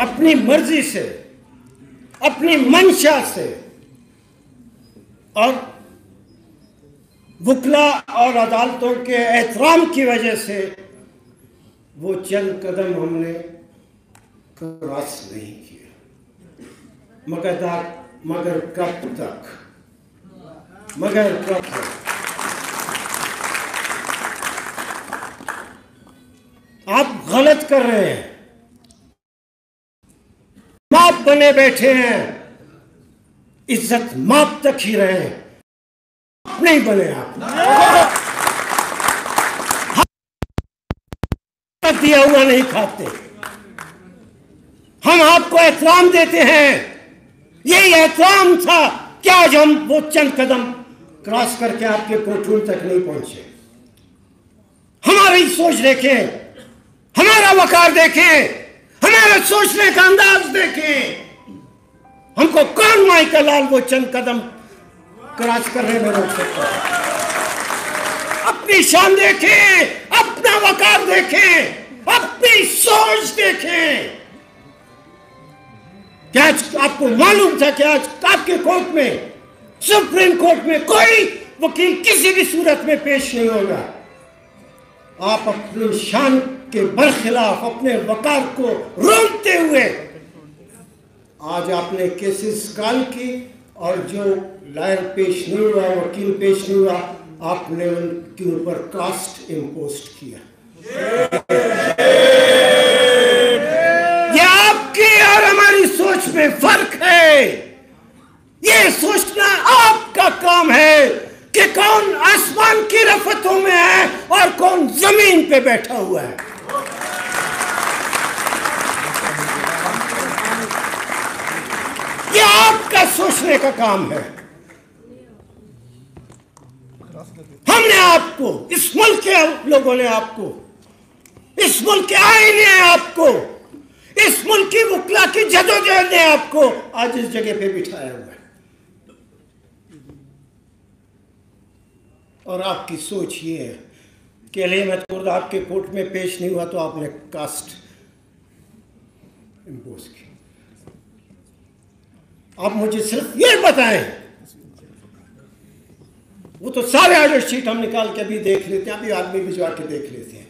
अपनी मर्जी से, अपनी मंशा से और वकला और अदालतों के एहतराम की वजह से वो चंद कदम हमने क्रॉस नहीं किया। मगर कब तक, मगर कब तक? आप गलत कर रहे हैं। माप बने बैठे हैं, इज्जत माप तक ही रहे, नहीं बने आप। दिया हुआ नहीं खाते, हम आपको एहतराम देते हैं। यही एहतराम था कि आज हम वो चंद कदम क्रॉस करके आपके कोर्टरूम तक नहीं पहुंचे। हमारी सोच देखें, हमारा वकार देखें, हमारा सोचने का अंदाज देखें। हमको कौन माई का लाल वो चंद कदम क्रॉस करने में रोक सकता है? अपनी शान देखें, अपना वकार देखें, अपनी सोच देखें। क्या आपको मालूम था कि आज आपके कोर्ट में, सुप्रीम कोर्ट में कोई वकील किसी भी सूरत में पेश नहीं होगा? आप अपनी शान के बरखिलाफ अपने वकार को रोकते हुए आज आपने केसेस कॉल की और जो लायर पेश नहीं हुआ, वकील पेश नहीं हुआ, आपने उनके ऊपर कास्ट इम्पोज किया। ये आपकी और हमारी सोच में फर्क है। ये सोचना आपका काम है कि कौन आसमान की रफ़तों में है और कौन जमीन पे बैठा हुआ है। ये आपका सोचने का काम है। हमने आपको, इस मुल्क के लोगों ने आपको, इस मुल्क के आईन ने आपको, इस मुल्क की वकला की जदोजहद ने आपको आज इस जगह पे बिठाया हुआ है। और आपकी सोच ये है कि अली अहमद कुर्द आपके कोर्ट में पेश नहीं हुआ तो आपने कास्ट इम्पोज की। आप मुझे सिर्फ ये बताएं, वो तो सारे ऑर्डर शीट हम निकाल के अभी देख लेते हैं, अभी आदमी भिजवा के देख लेते हैं।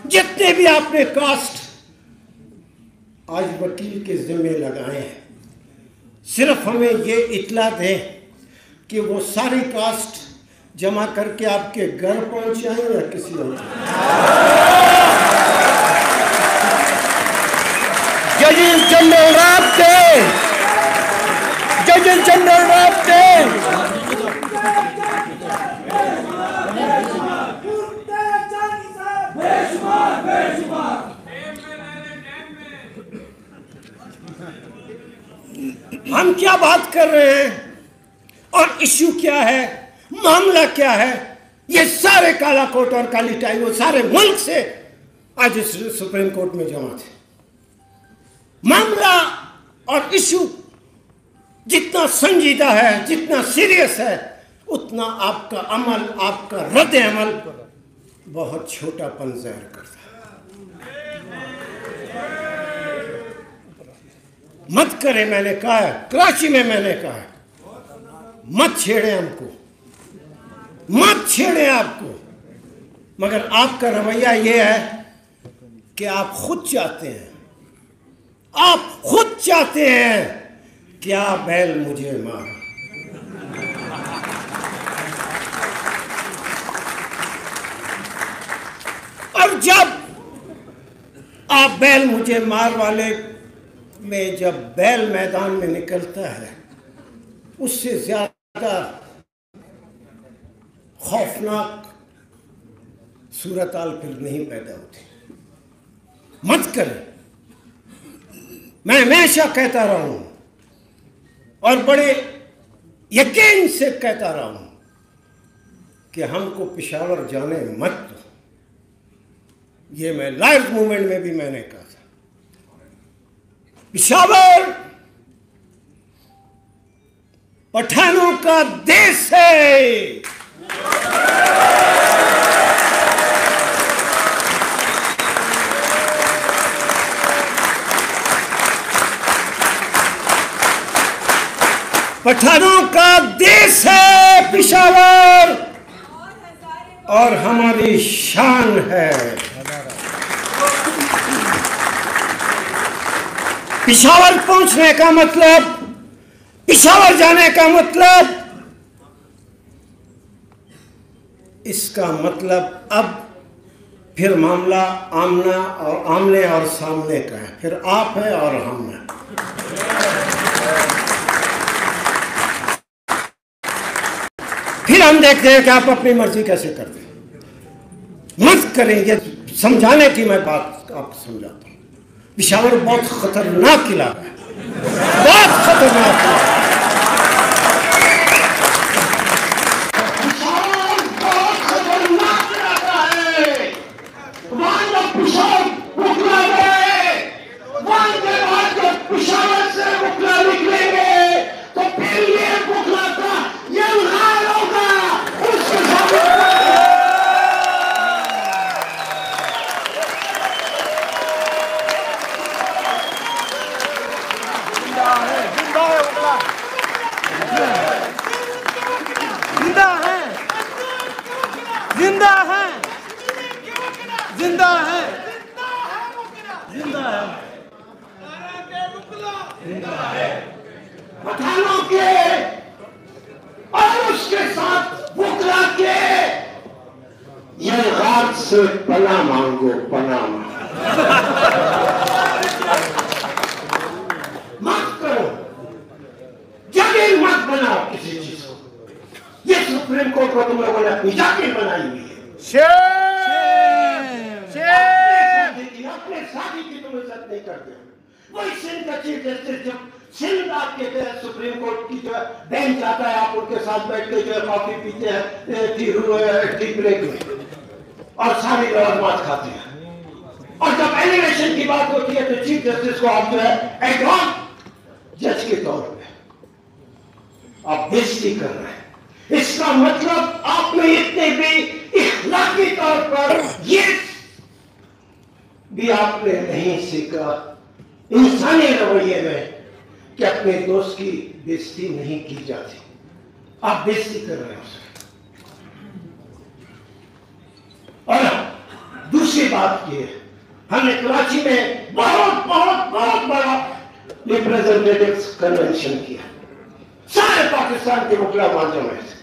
जितने भी आपने कास्ट आज वकील के जिम्मे लगाए हैं, सिर्फ हमें ये इतला दें कि वो सारी कास्ट जमा करके आपके घर पहुंचाएं या किसी और जजेस जनरल राब्ते, जजेस जनरल राब्ते, हम क्या बात कर रहे हैं और इश्यू क्या है, मामला क्या है, ये सारे काला कोट और काली टाई वो सारे मुल्क से आज इस सुप्रीम कोर्ट में जमा थे। मामला और इश्यू जितना संजीदा है, जितना सीरियस है, उतना आपका अमल, आपका रद्द अमल बहुत छोटापन ज़ाहिर करता है। मत करें, मैंने कहा है, कराची में मैंने कहा है, मत छेड़े हमको, मत छेड़े आपको। मगर आपका रवैया ये है कि आप खुद चाहते हैं, आप खुद चाहते हैं क्या बैल मुझे मार। और जब आप बैल मुझे मार वाले में जब बैल मैदान में निकलता है, उससे ज्यादा खौफनाक सूरत-हाल फिर नहीं पैदा होती। मत करें। मैं हमेशा कहता रहा हूं और बड़े यकीन से कहता रहा हूं कि हमको पेशावर जाने मत दो। ये मैं लायर्स मूवमेंट में भी मैंने कहा था, पेशावर पठानों का देश है। पठानों का देश है पेशावर और हमारी शान है। पेशावर पहुंचने का मतलब, पेशावर जाने का मतलब, इसका मतलब अब फिर मामला आमने और सामने का है। फिर आप है और हम हैं। फिर हम देखते हैं कि आप अपनी मर्जी कैसे करते हैं। मत करेंगे समझाने की मैं बात आपको समझाता हूँ। पेशावर बहुत खतरनाक इलाका है, बहुत खतरनाक इलाका है। पठानों के और उसके साथ बुकला के ये रात से पना मांगो, पना मत करो, जागीर मत बनाओ किसी चीज को। ये सुप्रीम कोर्ट को तुम लोगों ने अपनी जागीर बनाई हुई है। अपने साथी की तुम इज्जत नहीं करते। वही सिंध का चीफ जस्टिस जब सिंध आपके सुप्रीम कोर्ट की जो बेंच आता है, आप उनके साथ बैठ के जो है कॉफी पीते हैं टी ब्रेक में और सारी लवाजमात खाते हैं। और जब एलिगेशन की बात होती है तो चीफ जस्टिस को आप जो है एडहॉक जज के तौर पे आप बेइज्जती कर रहे हैं। इसका मतलब आपने इतने भी इखलाकी तौर पर ये भी आपने नहीं सीखा इंसानी रवैये में कि अपने दोस्त की बेइज्जती नहीं की जाती। आप बेइज्जती कर रहे हैं उसे। और दूसरी बात ये है, हमने कराची में बहुत बहुत बहुत बड़ा रिप्रेजेंटेटिव्स कन्वेंशन किया, सारे पाकिस्तान के मुखला माध्यम में से।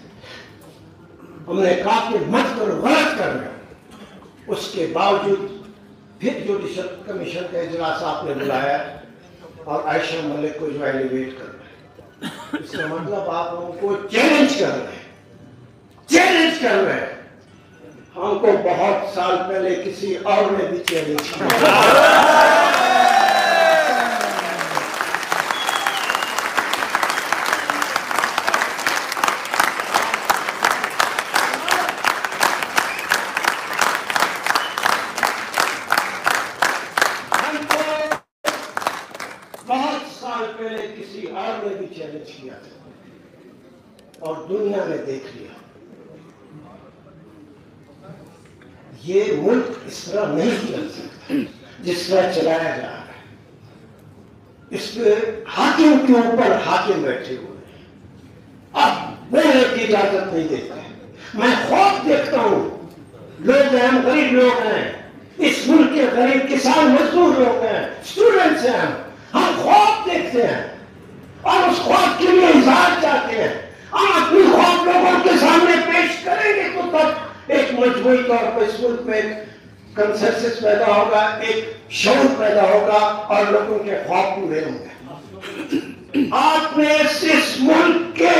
हमने कहा कि मत करो, गलत कर रहे हो। उसके बावजूद फिर जुडिशल कमीशन का इजलास आपने बुलाया और आयशा मलिक को जो एलिवेट कर रहे हैं। इसका मतलब आप उनको चैलेंज कर रहे हैं, चैलेंज कर रहे हैं। हमको बहुत साल पहले किसी और ने भी चैलेंज किया। चैलेंज किया था और दुनिया ने देख लिया। ये मुल्क इस तरह नहीं चल सकता जिस तरह चलाया जा रहा है। इस पे हाकिम के ऊपर हाकिम बैठे हुए हैं, अब बोलने की इजाजत नहीं देते। मैं खौफ देखता हूं, लोग हैं, गरीब लोग हैं, इस मुल्क के गरीब किसान मजदूर लोग हैं, स्टूडेंट्स हैं, हम खौफ देखते हैं और उस ख्वाब के लिए इजहार चाहते हैं। हम अपनी ख्वाब लोगों के सामने पेश करेंगे तो तब एक मजबूरी तौर पर इस मुल्क में कंसेंसस पैदा होगा, एक शऊर पैदा होगा और लोगों के ख्वाब पूरे होंगे। आपने इस मुल्क के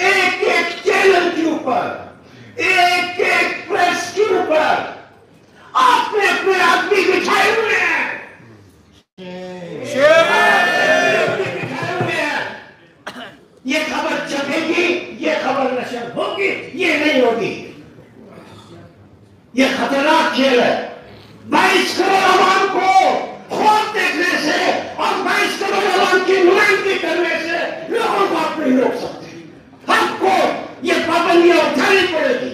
एक एक चैनल के ऊपर, एक एक प्रेस के ऊपर आपने अपने आदमी बिछाए हुए हैं। ये खबर छपेगी, ये खबर नशर होगी, ये नहीं होगी। ये खतरनाक खेल है। 22 करोड़ आवाम को खौफ देखने से और 22 करोड़ आवाम की नुमाइंदगी करने से लोगों को आप नहीं रोक सकते। हमको ये पाबंदियां उठानी पड़ेगी।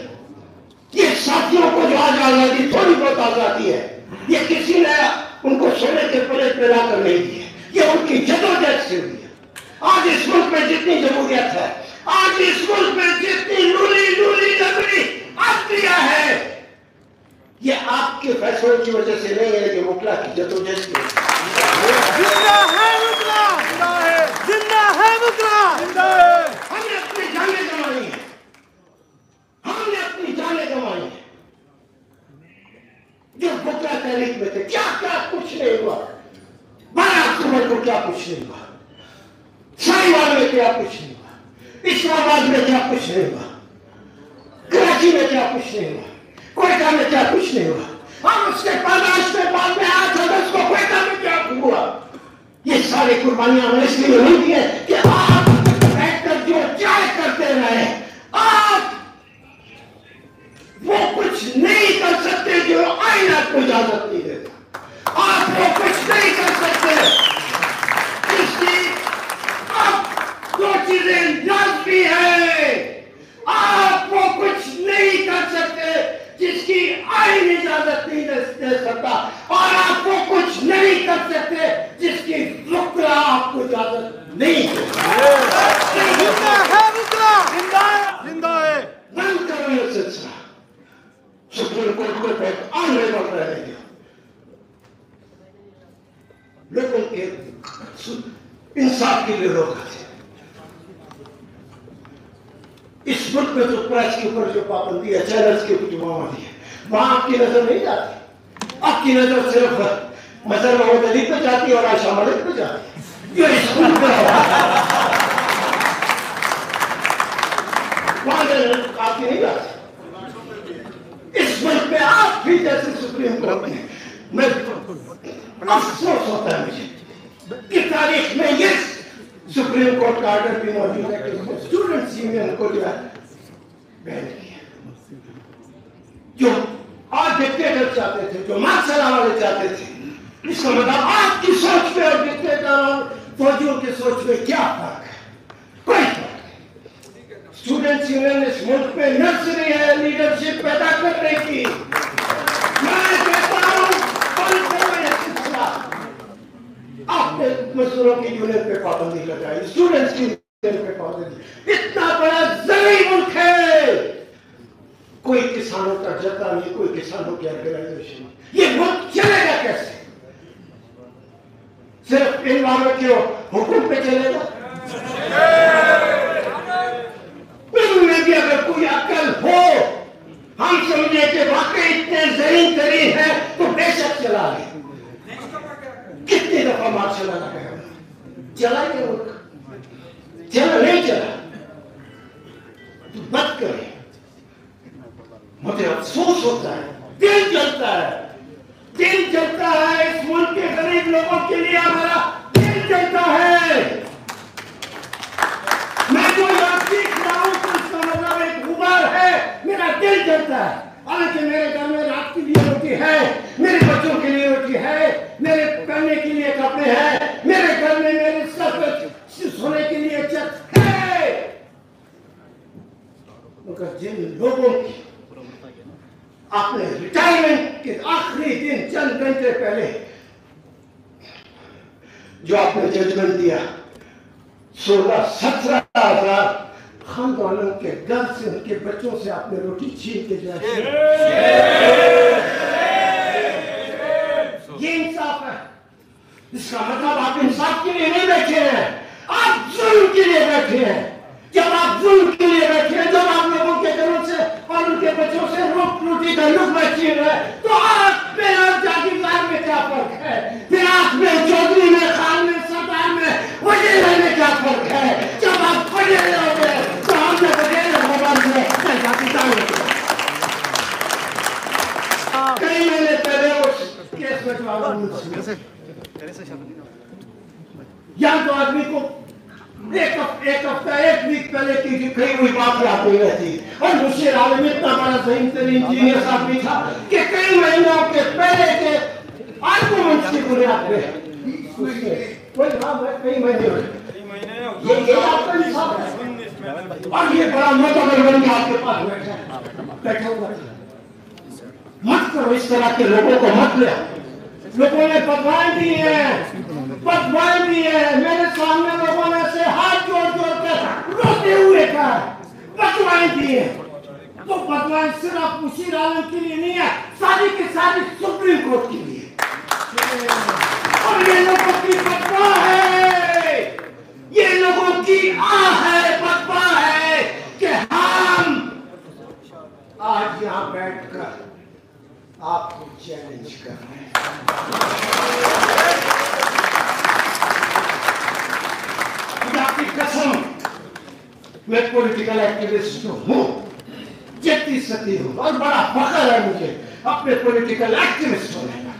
ये साथियों को जो आज आजादी, थोड़ी बहुत आजादी है, ये किसी ने उनको सोने के प्लेट पे लाकर नहीं दी है, ये उनकी जदोजहद से हुई है। आज इस मुल्क में जितनी जमहूरियत है, आज इस मुल्क में जितनी लूली लूली जबरी अदलिया है, ये आपके फैसलों की वजह से नहीं है, ये मुखला की जदोजहद की वजह से। जिंदा है मुखला, जिंदा है मुखला, जिंदा है। हमने अपनी जानें गंवाई है, हमने अपनी जानें गंवाई है। जो मुखला तहरीक में थे, क्या क्या कुछ नहीं हुआ। 12 अक्टूबर को क्या कुछ नहीं हुआ, साहिवाल में क्या कुछ नहीं हुआ, इस्लामाबाद में क्या कुछ नहीं हुआ, कराची में क्या कुछ नहीं हुआ, कोयटा में क्या कुछ नहीं हुआ, और उसके पैदाइश में बाद में 8 अगस्त को कोयटा में क्या हुआ। ये सारी कुर्बानियां हमने इसलिए नहीं दी है कि आप बैठकर जो चाहे करते रहे, आप वो कुछ नहीं कर सकते जो आईना को इजाजत नहीं देता। आप वो कुछ नहीं कर सकते इसकी अब 2 चीजें लाजमी है। आप वो कुछ नहीं कर सकते जिसकी आईन इजाजत नहीं दे सकता, और आप वो कुछ नहीं कर सकते जिसकी मुखला आपको इजाजत नहीं देता। जिंदा है मुखला, जिंदा है, जिंदा है। बंद करो ये सिलसिला। सुप्रीम कोर्ट को बहुत आगे बढ़ रहे हैं लोगों के इंसाफ के लिए रोका थे। इस मुल्क में तो प्रेस के ऊपर जो पाबंदी है, चैनल्स के ऊपर जो पाबंदी है, वहां आपकी नजर नहीं जाती। आपकी नजर सिर्फ मजहर मोहम्मद अली पे जाती है और आयशा मलिक पे जाती है। ये इस मुल्क में वहां आपकी नहीं जाती। इस मुल्क में आप भी जैसे सुप्रीम कोर्ट में, मैं अफसोस होता है मुझे कि तारीख में ये सुप्रीम कोर्ट का ऑर्डर भी मौजूद है कि स्टूडेंट्स यूनियन को जो है बैन किया। जो आज डिक्टेटर चाहते थे, जो मार्शल वाले चाहते थे, इसका मतलब आपकी सोच में और डिक्टेटर और फौजियों की सोच में क्या फर्क है? कोई फर्क नहीं। स्टूडेंट्स यूनियन इस मुल्क में नर्सरी है लीडरशिप पैदा करने की। मैं कहता हूं आपने मजदूरों की यूनियन पे पाबंदी लगाई, स्टूडेंट्स की यूनियन पे पाबंदी। इतना बड़ा जरूरी मुल्क है, कोई किसानों का जता नहीं, कोई किसानों की ऑर्गेनाइजेशन, ये मुल्क चलेगा कैसे? सिर्फ इन वालों के हुक्म पे चलेगा? इनमें भी अगर कोई अकल हो, हम समझे कि वाकई इतने जरीन तरीन है तो बेशक चला ले। कितनी दफा मार्शल लगा गया, चला गया मुल्क, चला नहीं चला तो मत करे। मुझे अफसोस होता है, दिल जलता है, दिल जलता है। इस मुल्क के गरीब लोगों के लिए हमारा दिल जलता है। मैं जो यहाँ सीख रहा हूँ तो इसका मतलब एक गुबार है, मेरा दिल जलता है। हालांकि मेरे घर में रात के लिए रोटी है, मेरे बच्चों के लिए रोटी है, मेरे पहनने के लिए कपड़े हैं, मेरे घर में मेरे सर पर सोने के लिए छत है। मगर जिन लोगों की आपने रिटायरमेंट के आखिरी दिन चंद घंटे पहले जो आपने जजमेंट दिया, 16-17 हजार खानदानों के घर से, उनके बच्चों से आपने रोटी छीन के दिया, ये इंसाफ है। इसका मतलब आप इंसाफ के लिए नहीं बैठे हैं, आप जुल्म के लिए बैठे हैं। जब आप जुल्म के लिए बैठे हैं, जब आप लोगों के घरों से और उनके बच्चों से रोटी का लुत्फ छीन रहे हैं, तो आप में और जागीरदार में क्या फर्क है? फिर आप में, चौधरी में, खान में, सरदार में, वजीर में क्या फर्क है? जब आप वजीर होंगे तो हमने वजीर भगवान में जागीरदार होंगे। कई महीने पहले उस केस में या तो आदमी को एक हफ्ता, एक वीक पहले की कही हुई बात याद नहीं रहती। और मुशीर आलम इतना बड़ा सही तरीन जीनियस आदमी था कि कई महीनों के पहले के आर्गुमेंट्स की बुनियाद पे कई महीने ये आपका इंसाफ है। और ये बड़ा मोहतबर बन के आपके पास बैठा हुआ। मत करो इस तरह के लोगों को, मत ले। लोगों ने पकवान दी है, मेरे सामने लोगों ने से बदलाएं दी है, तो बदलाएं सिर्फ मुशीर आलम के लिए नहीं है, सारी की सारी सुप्रीम कोर्ट के लिए। और ये लोगों की बदवा है, ये लोगों की आह है, बदवा है कि हम आज यहां बैठकर आपको चैलेंज कर रहे हैं। आपकी कसम, मैं पॉलिटिकल एक्टिविस्ट हूं, जितनी सती हूं, और बड़ा फख्र है मुझे अपने पॉलिटिकल एक्टिविस्ट होने का।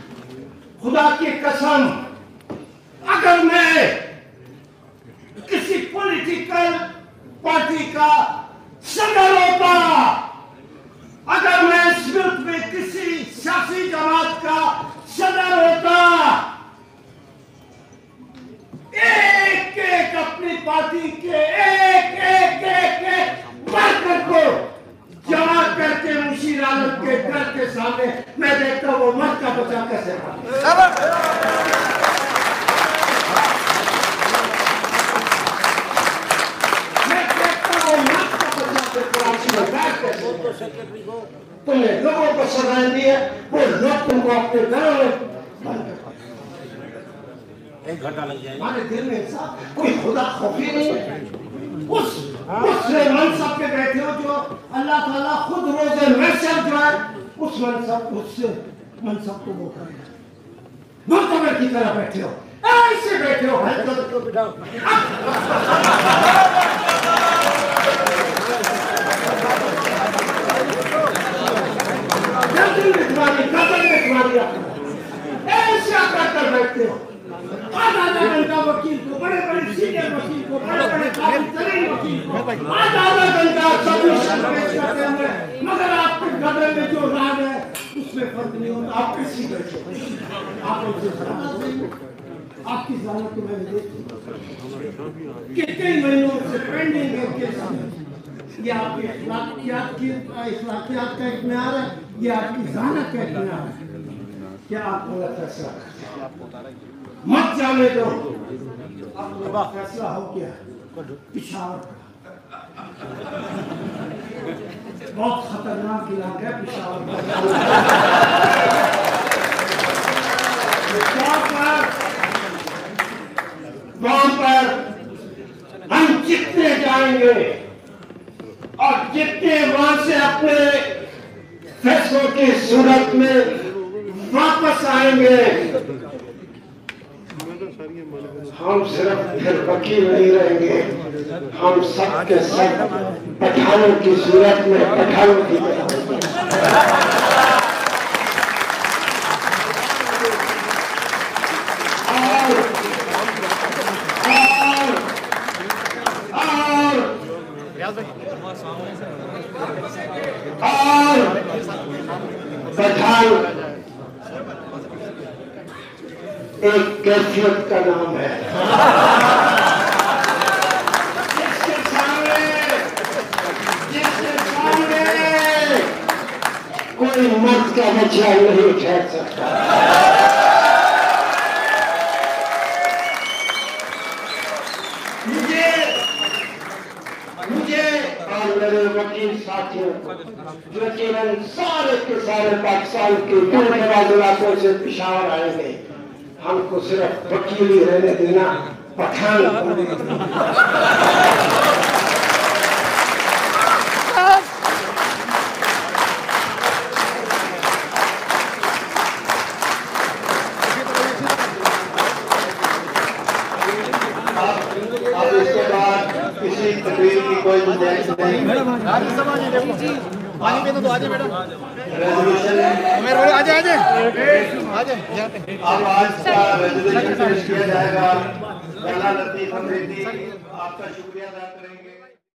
खुदा की कसम, अगर मैं किसी पॉलिटिकल पार्टी का सदर होता, अगर मैं इस मुल्क में किसी सियासी जमात का सदर होता, एक एक अपनी पार्टी के एक वर्कर को जमा करके मुशीर आलम के घर के सामने मैं देखता हूं वो मर्द का बचा कैसे तुमने लोगों को सजाएं दी है, वो लोग तुमको अपने घरों में एक घंटा लग जाएगा। हमारे दिल में इंसान कोई खुदा खौफी नहीं है। उस मनसब पे बैठे हो जो अल्लाह ताला खुद रोज़े महशर जो है उस मनसब को वो करेगा। मुर्तबर की तरह बैठे हो, ऐसे बैठे हो भाई तो बिठाओ। ऐसे कर बैठते हो। आधा घंटा वकील को, बड़े बड़े सीनियर वकील को, बड़े बड़े काबिल वकील को आधा घंटा सबमिशन पेश करते हैं, मगर आपके गले में जो राग है उसमें फर्क नहीं होता। आप किसी बैठे आप आपकी ज़मानत को मैंने देखी कितने महीनों से पेंडिंग है केस। ये आपकी इखलाकियात का एक म्यार है, ये आपकी ज़मानत का एक म्यार है। क्या आप गलत फैसला मत जाने दो। अब फैसला हो गया पिशावर का, बहुत खतरनाक इलाका है पिशावर वहां पर हम जितने जाएंगे और जितने वहां से अपने फैसलों की सूरत में वापस आएंगे, हम सिर्फ फिर वकील नहीं रहेंगे, हम सब के सब पठानों की सूरत में पठानों की पठान एक कैफियत का नाम है। जिसके सामने कोई मर्द का बच्चा नहीं ठहर सकता। मुझे और मेरे वकील साथियों जो केवल सारे के सारे पाकिस्तान के दूर दराज इलाकों से पिशावर आएंगे, हमको सिर्फ वकील ही रहने देना, पठान अब इसके बाद किसी तकरीर की कोई गुंजाइश नहीं। पानी पे तो आ जाए मैडम, अब आज का रेजोल्यूशन पेश किया जाएगा। पहला लतीफ अफरीदी आपका शुक्रिया अदा करेंगे।